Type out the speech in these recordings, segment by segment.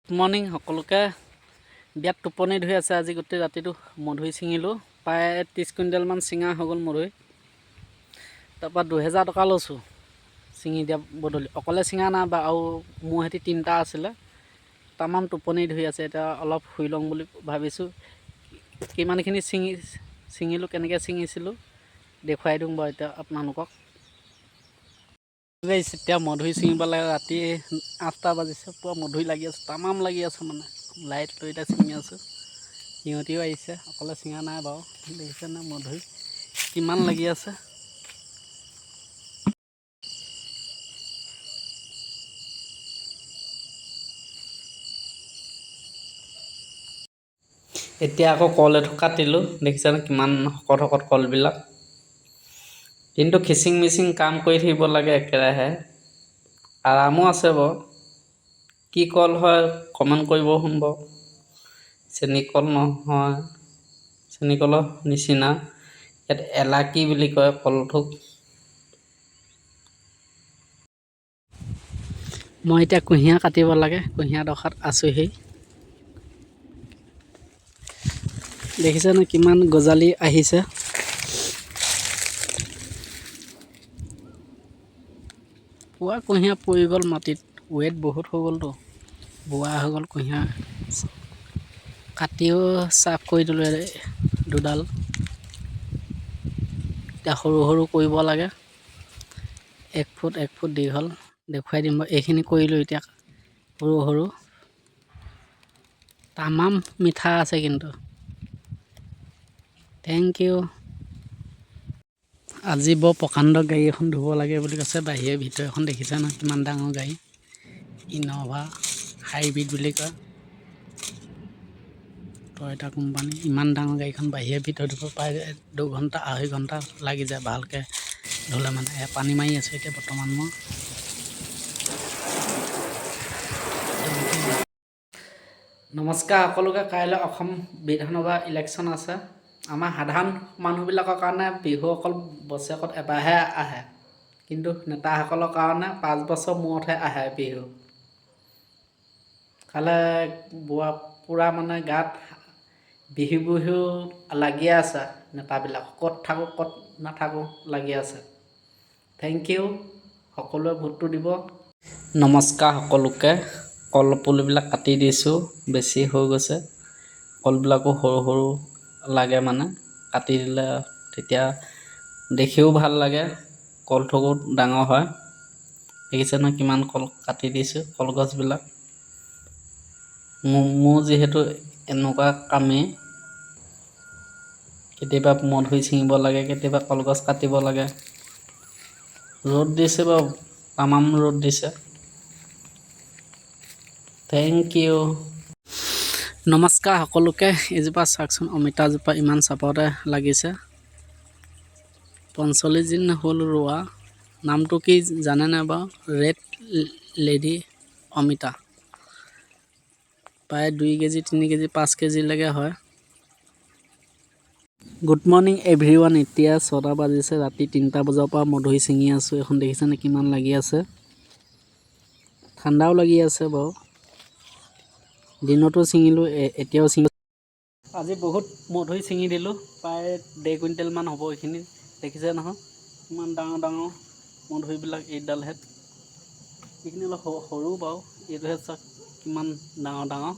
Morning সকলোকে বিয়াত টোপনি ধৰি আছে। আজি গোটেই ৰাতিটো মধুৰি ছিঙিলোঁ, প্ৰায় 30 কুইণ্টেলমান ছিঙা হৈ গ'ল মধুৰি। তাৰপৰা 2000 টকা লৈছোঁ ছিঙি দিয়া বদলি। অকলে ছিঙা নাই বা আৰু মোৰ সৈতে 3টা আছিলে। তামাম টোপনি ধৰি আছে, এতিয়া অলপ শুই লওঁ বুলি ভাবিছোঁ। কিমানখিনি ছিঙিলোঁ, কেনেকৈ ছিঙিছিলোঁ দেখুৱাই দিওঁ বাৰু এতিয়া আপোনালোকক। এতিয়া মধুৰি ছিঙিব লাগে, ৰাতি 8টা বাজিছে, পূৰা মধুৰি লাগি আছে, তামাম লাগি আছে মানে। লাইট লৈ এতিয়া ছিঙি আছোঁ। সিহঁতিও আহিছে, অকলে ছিঙা নাই বাৰু। দেখিছেনে মধুৰি কিমান লাগি আছে। এতিয়া আকৌ কল এথোক কাটিলোঁ, দেখিছেনে কিমান শকত শকত কলবিলাক। কিন্তু খিচিং মিচিং কাম কৰি থাকিব লাগে একেৰাহে, আৰামো আছে বাৰু। কি কল হয় কমেণ্ট কৰিব শুন বাৰু। চেনিকল নহয়, চেনিকলৰ নিচিনা। ইয়াত এলাকি বুলি কয় কলঠোক। মই এতিয়া কুঁহিয়াৰ কাটিব লাগে, কুঁহিয়াৰ ডোখৰত আছোঁহি। দেখিছেনে কিমান গজালি আহিছে। পুৱা কুঁহিয়াৰ পৰি গ'ল মাটিত, ৱেট বহুত হৈ গ'লতো, বুঢ়া হৈ গ'ল কুঁহিয়াৰ। কাটিও চাফ কৰি দিলোঁ দুডাল। এতিয়া সৰু সৰু কৰিব লাগে, 1 ফুট 1 ফুট দীঘল। দেখুৱাই দিম বাৰু। এইখিনি কৰিলোঁ এতিয়া সৰু সৰু। তামাম মিঠা আছে কিন্তু। Thank you. আজি বৰ প্ৰকাণ্ড গাড়ী এখন ধুব লাগে বুলি কৈছে, বাহিৰে ভিতৰে এখন দেখিছে নহয় কিমান ডাঙৰ গাড়ী। ইন'ভা হাইব্ৰিড বুলি কয়, টয়টা কোম্পানী। ইমান ডাঙৰ গাড়ীখন বাহিৰে ভিতৰে ধুব প্ৰায় 2 ঘণ্টা 2.5 ঘণ্টা লাগি যায় ভালকৈ ধুলে মানে। পানী মাৰি আছোঁ এতিয়া বৰ্তমান মই। নমস্কাৰ সকলোকে। কাইলৈ অসম বিধানসভা ইলেকশ্যন আছে। আমাৰ সাধাৰণ মানুহবিলাকৰ কাৰণে বিহু অকল বছৰেকত এবাৰহে আহে, কিন্তু নেতাসকলৰ কাৰণে 5 বছৰ মূৰতহে আহে বিহু। কাইলৈ পূৰা মানে গাত বিহু বিহু লাগিয়ে আছে নেতাবিলাক। ক'ত থাকোঁ ক'ত নাথাকোঁ লাগি আছে। থেংক ইউ, সকলোৱে ভোটটো দিব। নমস্কাৰ সকলোকে। কলপুলিবিলাক কাটি দিছোঁ, বেছি হৈ গৈছে। কলবিলাকো সৰু সৰু লাগে মানে, কাটি দিলে তেতিয়া দেখিও ভাল লাগে, কলথোকো ডাঙৰ হয়। দেখিছে নহয় কিমান কল কাটি দিছোঁ কলগছবিলাক। মোৰ যিহেতু এনেকুৱা কামেই, কেতিয়াবা মধুৰি ছিঙিব লাগে, কেতিয়াবা কলগছ কাটিব লাগে। ৰ'দ দিছে বাৰু, তামাম ৰ'দ দিছে। Thank you. নমস্কাৰ সকলোকে। এজোপা চাওকচোন, অমিতাজোপা ইমান চাপৰতে লাগিছে। 45 দিন হ'ল ৰোৱা। নামটো কি জানেনে বাৰু? ৰেড লেডি অমিতা। প্ৰায় 2 কেজি 3 কেজি 5 কেজিলৈকে হয়। Good morning everyone. এতিয়া 6টা বাজিছে, ৰাতি 3টা বজাৰ পৰা মধুৰি ছিঙি আছোঁ। এখন দেখিছেনে কিমান লাগি আছে। ঠাণ্ডাও লাগি আছে বাৰু। দিনতো ছিঙিলোঁ, এতিয়াও ছিঙি। আজি বহুত মধুৰি ছিঙি দিলোঁ, প্ৰায় 1.5 কুইণ্টেলমান হ'ব এইখিনি। দেখিছে নহয় ইমান ডাঙৰ ডাঙৰ মধুৰিবিলাক এইডালহেঁত। এইখিনি অলপ সৰু বাৰু, এইটোহে চাওক কিমান ডাঙৰ ডাঙৰ।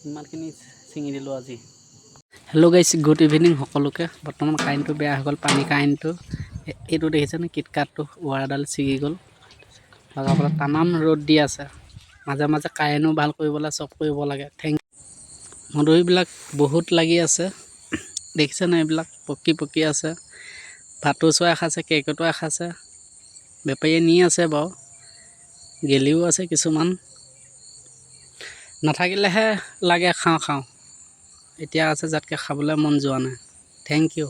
ইমানখিনি ছিঙি দিলোঁ আজি। হেল্ল' গাইছ, গুড ইভিনিং সকলোকে। বৰ্তমান কাৰেণ্টটো বেয়া হৈ গ'ল, পানী কাৰেণ্টটো। এইটো দেখিছেনে কিটকাটটো ৱাৰডাল ছিগি গ'ল। লগাৰ পৰা তামাম ৰ'দ দি আছে। মাজে মাজে কাৰেণ্টো ভাল কৰিবলৈ চব কৰিব লাগে। মধুৰিবিলাক বহুত লাগি আছে, দেখিছেনে এইবিলাক পকি পকি আছে। ভাটৌ চৰাই খাইছে, কেৰ্কেটুৱাই খাইছে। বেপাৰীয়ে নি আছে বাৰু, গেলিও আছে কিছুমান। নাথাকিলেহে লাগে খাওঁ খাওঁ, এতিয়া আছে যাতকৈ খাবলৈ মন যোৱা নাই। Thank U.